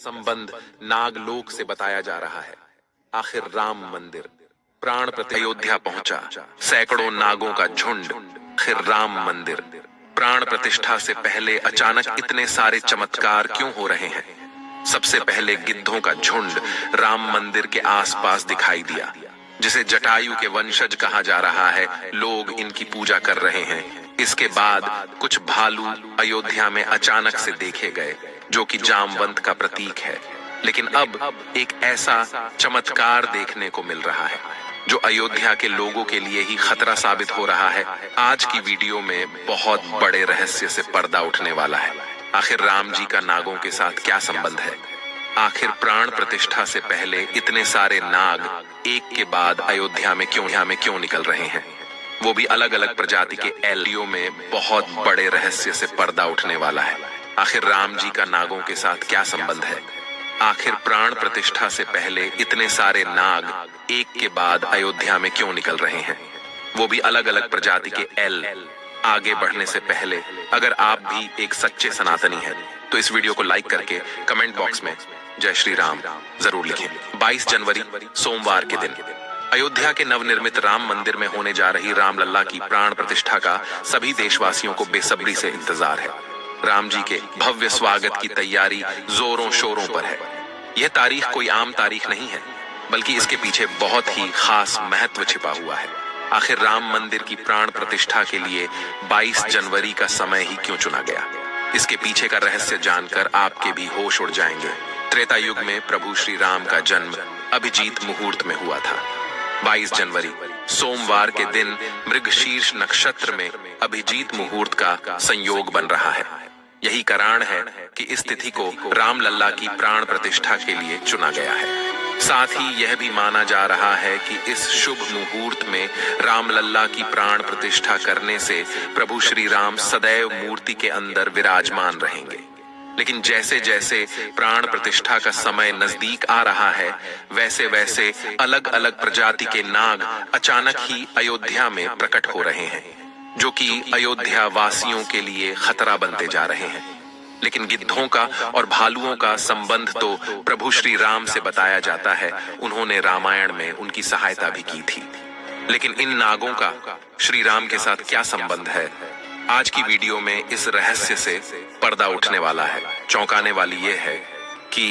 संबंध नागलोक से बताया जा रहा है। आखिर राम मंदिर प्राण प्रति अयोध्या पहुंचा, सैकड़ों नागों का झुंड। आखिर राम मंदिर प्राण प्रतिष्ठा से पहले अचानक इतने सारे चमत्कार क्यों हो रहे हैं? सबसे पहले गिद्धों का झुंड राम मंदिर के आसपास दिखाई दिया, जिसे जटायु के वंशज कहा जा रहा है। लोग इनकी पूजा कर रहे हैं। इसके बाद कुछ भालू अयोध्या में अचानक से देखे गए, जो कि जामवंत का प्रतीक है। लेकिन अब एक ऐसा चमत्कार देखने को मिल रहा है जो अयोध्या के लोगों के लिए ही खतरा साबित हो रहा है। आज की वीडियो में बहुत बड़े रहस्य से पर्दा उठने वाला है। आखिर राम जी का नागों के साथ क्या संबंध है? आखिर प्राण प्रतिष्ठा से पहले इतने सारे नाग एक के बाद अयोध्या में क्यों निकल रहे हैं, वो भी अलग अलग प्रजाति के एलियो में बहुत बड़े रहस्य से पर्दा उठने वाला है। आखिर राम जी का नागों के साथ क्या संबंध है? आखिर प्राण प्रतिष्ठा से पहले इतने सारे नाग एक के बाद अयोध्या में क्यों निकल रहे हैं, वो भी अलग अलग प्रजाति के एल। आगे बढ़ने से पहले अगर आप भी एक सच्चे सनातनी हैं तो इस वीडियो को लाइक करके कमेंट बॉक्स में जय श्री राम जरूर लिखें। 22 जनवरी सोमवार के दिन अयोध्या के नवनिर्मित राम मंदिर में होने जा रही रामलला की प्राण प्रतिष्ठा का सभी देशवासियों को बेसब्री से इंतजार है। राम जी के भव्य स्वागत की तैयारी जोरों शोरों पर है। यह तारीख कोई आम तारीख नहीं है, बल्कि इसके पीछे बहुत ही खास महत्व छिपा हुआ है। आखिर राम मंदिर की प्राण प्रतिष्ठा के लिए 22 जनवरी का समय ही क्यों चुना गया? इसके पीछे का रहस्य जानकर आपके भी होश उड़ जाएंगे। त्रेता युग में प्रभु श्री राम का जन्म अभिजीत मुहूर्त में हुआ था। 22 जनवरी सोमवार के दिन मृगशीर्ष नक्षत्र में अभिजीत मुहूर्त का संयोग बन रहा है। यही कारण है कि इस तिथि को रामलला की प्राण प्रतिष्ठा के लिए चुना गया है। साथ ही यह भी माना जा रहा है कि इस शुभ मुहूर्त में रामलला की प्राण प्रतिष्ठा करने से प्रभु श्री राम सदैव मूर्ति के अंदर विराजमान रहेंगे। लेकिन जैसे जैसे प्राण प्रतिष्ठा का समय नजदीक आ रहा है, वैसे वैसे अलग अलग प्रजाति के नाग अचानक ही अयोध्या में प्रकट हो रहे हैं, जो कि अयोध्या वासियों के लिए खतरा बनते जा रहे हैं। लेकिन गिद्धों का और भालुओं का संबंध तो प्रभु श्री राम से बताया जाता है। उन्होंने रामायण में उनकी सहायता भी की थी। लेकिन इन नागों का श्री राम के साथ क्या संबंध है? आज की वीडियो में इस रहस्य से पर्दा उठने वाला है। चौंकाने वाली यह है कि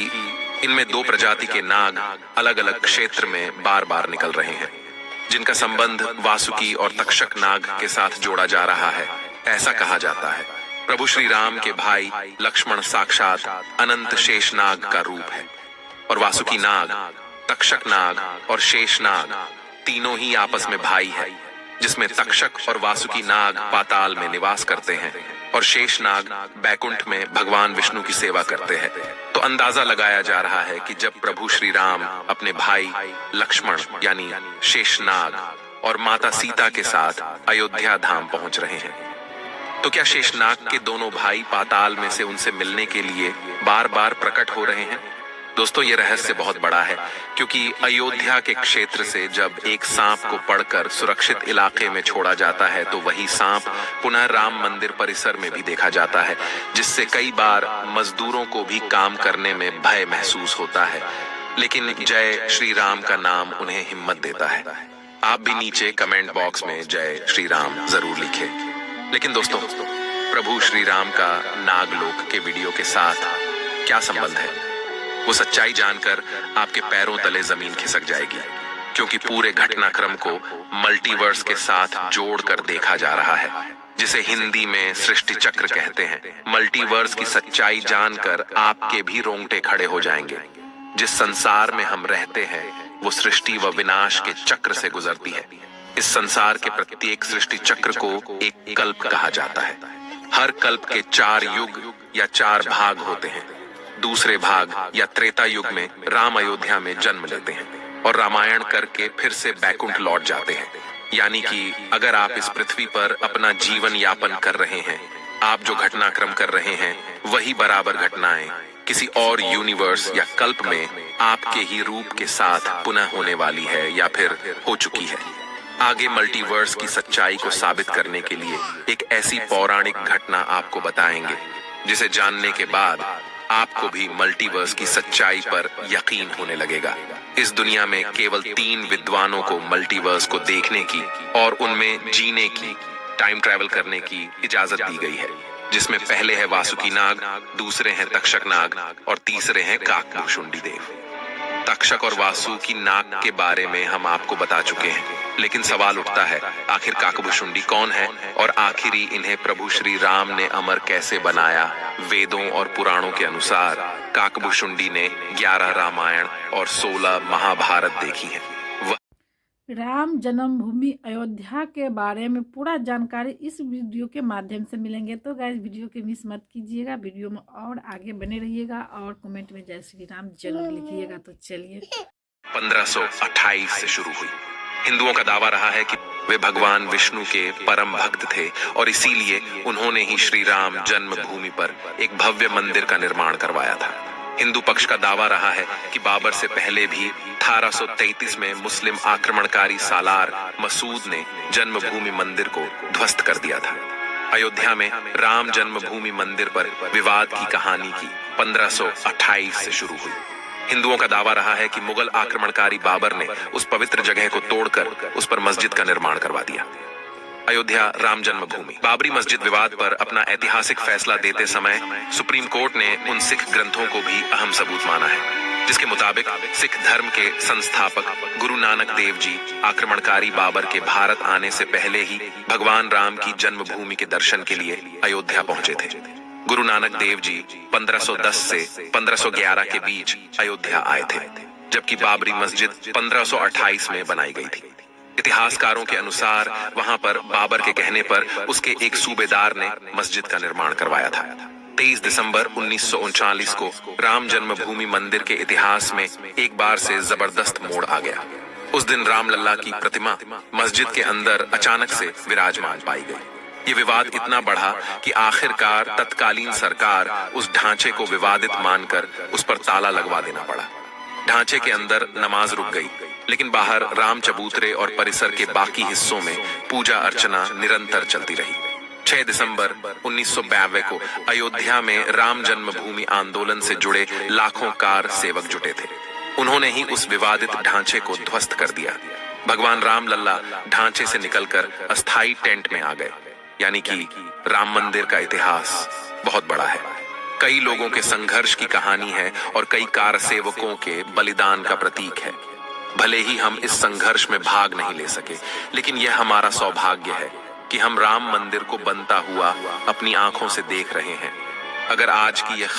इनमें दो प्रजाति के नाग अलग अलग क्षेत्र में बार बार निकल रहे हैं, जिनका संबंध वासुकी और तक्षक नाग के साथ जोड़ा जा रहा है। ऐसा कहा जाता है प्रभु श्री राम के भाई लक्ष्मण साक्षात अनंत शेषनाग का रूप है, और वासुकी नाग, तक्षक नाग और शेषनाग तीनों ही आपस में भाई है, जिसमें तक्षक और वासुकी नाग पाताल में निवास करते हैं और शेषनाग बैकुंठ में भगवान विष्णु की सेवा करते हैं। तो अंदाजा लगाया जा रहा है कि जब प्रभु श्री राम अपने भाई लक्ष्मण यानी शेषनाग और माता सीता के साथ अयोध्या धाम पहुंच रहे हैं, तो क्या शेषनाग के दोनों भाई पाताल में से उनसे मिलने के लिए बार बार प्रकट हो रहे हैं? दोस्तों, ये रहस्य बहुत बड़ा है, क्योंकि अयोध्या के क्षेत्र से जब एक सांप को पकड़कर सुरक्षित इलाके में छोड़ा जाता है, तो वही सांप पुनः राम मंदिर परिसर में भी देखा जाता है, जिससे कई बार मजदूरों को भी काम करने में भय महसूस होता है। लेकिन जय श्री राम का नाम उन्हें हिम्मत देता है। आप भी नीचे कमेंट बॉक्स में जय श्री राम जरूर लिखें। लेकिन दोस्तों, प्रभु श्री राम का नागलोक के वीडियो के साथ क्या संबंध है, वो सच्चाई जानकर आपके पैरों तले जमीन खिसक जाएगी, क्योंकि पूरे घटनाक्रम को मल्टीवर्स के साथ जोड़कर देखा जा रहा है, जिसे हिंदी में सृष्टि चक्र कहते हैं। मल्टीवर्स की सच्चाई जानकर आपके भी रोंगटे खड़े हो जाएंगे। जिस संसार में हम रहते हैं वो सृष्टि व विनाश के चक्र से गुजरती है। इस संसार के प्रत्येक सृष्टि चक्र को एक कल्प कहा जाता है। हर कल्प के 4 युग या 4 भाग होते हैं। दूसरे भाग या त्रेता युग में राम अयोध्या में जन्म लेते हैं और रामायण करके फिर से बैकुंठ लौट जाते हैं। यानी कि अगर आप इस पृथ्वी पर अपना जीवन यापन कर रहे हैं, आप जो घटनाक्रम कर रहे हैं वही बराबर घटनाएं किसी और यूनिवर्स या कल्प में आपके ही रूप के साथ पुनः होने वाली है या फिर हो चुकी है। आगे मल्टीवर्स की सच्चाई को साबित करने के लिए एक ऐसी पौराणिक घटना आपको बताएंगे, जिसे जानने के बाद आपको भी मल्टीवर्स की सच्चाई पर यकीन होने लगेगा। इस दुनिया में केवल 3 विद्वानों को मल्टीवर्स को देखने की और उनमें जीने की, टाइम ट्रैवल करने की इजाजत दी गई है, जिसमें पहले है वासुकी नाग, दूसरे हैं तक्षक नाग और तीसरे हैं काकभुशुंडी देव। तक्षक और वासुकी नाग के बारे में हम आपको बता चुके हैं, लेकिन सवाल उठता है, आखिर काकभुशुंडी कौन है और आखिरी इन्हें प्रभु श्री राम ने अमर कैसे बनाया। वेदों और पुराणों के अनुसार काकभुशुंडी ने 11 रामायण और 16 महाभारत देखी है। राम जन्मभूमि अयोध्या के बारे में पूरा जानकारी इस वीडियो के माध्यम से मिलेंगे। तो गाइस वीडियो के मिस मत कीजिएगा, वीडियो में और आगे बने रहिएगा और कमेंट में जय श्री राम जरूर लिखिएगा। तो चलिए 1528 से शुरू हुई। हिंदुओं का दावा रहा है कि वे भगवान विष्णु के परम भक्त थे और इसीलिए उन्होंने ही श्री राम जन्मभूमि पर एक भव्य मंदिर का निर्माण करवाया था। हिंदू पक्ष का दावा रहा है कि बाबर से पहले भी 1833 में मुस्लिम आक्रमणकारी सालार मसूद ने जन्मभूमि मंदिर को ध्वस्त कर दिया था। अयोध्या में राम जन्मभूमि मंदिर पर विवाद की कहानी की 1528 से शुरू हुई। हिंदुओं का दावा रहा है कि मुगल आक्रमणकारी बाबर ने उस पवित्र जगह को तोड़कर उस पर मस्जिद का निर्माण करवा दिया। अयोध्या राम जन्मभूमि। बाबरी मस्जिद विवाद पर अपना ऐतिहासिक फैसला देते समय सुप्रीम कोर्ट ने उन सिख ग्रंथों को भी अहम सबूत माना है, जिसके मुताबिक सिख धर्म के संस्थापक गुरु नानक देव जी आक्रमणकारी बाबर के भारत आने से पहले ही भगवान राम की जन्मभूमि के दर्शन के लिए अयोध्या पहुंचे थे। गुरु नानक देव जी 1510 से 1511 के बीच अयोध्या आए थे, जबकि बाबरी मस्जिद 1528 में बनाई गई थी। इतिहासकारों के अनुसार वहां पर बाबर के कहने पर उसके एक सूबेदार ने मस्जिद का निर्माण करवाया था। 23 दिसंबर 1939 को राम जन्मभूमि मंदिर के इतिहास में एक बार से जबरदस्त मोड़ आ गया। उस दिन रामलला की प्रतिमा मस्जिद के अंदर अचानक से विराजमान पाई गई। ये विवाद इतना बढ़ा कि आखिरकार तत्कालीन सरकार उस ढांचे को विवादित मानकर उस पर ताला लगवा देना पड़ा। ढांचे के अंदर नमाज रुक गई, लेकिन बाहर राम चबूतरे और परिसर के बाकी हिस्सों में पूजा अर्चना निरंतर चलती रही। 6 दिसंबर 1992 को अयोध्या में राम जन्मभूमि आंदोलन से जुड़े लाखों कार सेवक जुटे थे। उन्होंने ही उस विवादित ढांचे को ध्वस्त कर दिया। भगवान रामलला ढांचे से निकलकर अस्थायी टेंट में आ गए। यानी कि राम मंदिर का इतिहास बहुत बड़ा है। कई लोगों के संघर्ष की कहानी है और कई कार सेवकों के बलिदान का प्रतीक है। भले ही हम इस संघर्ष में भाग नहीं ले सके, लेकिन यह हमारा सौभाग्य है कि हम राम मंदिर को बनता हुआ अपनी आंखों से देख रहे हैं। अगर आज की यह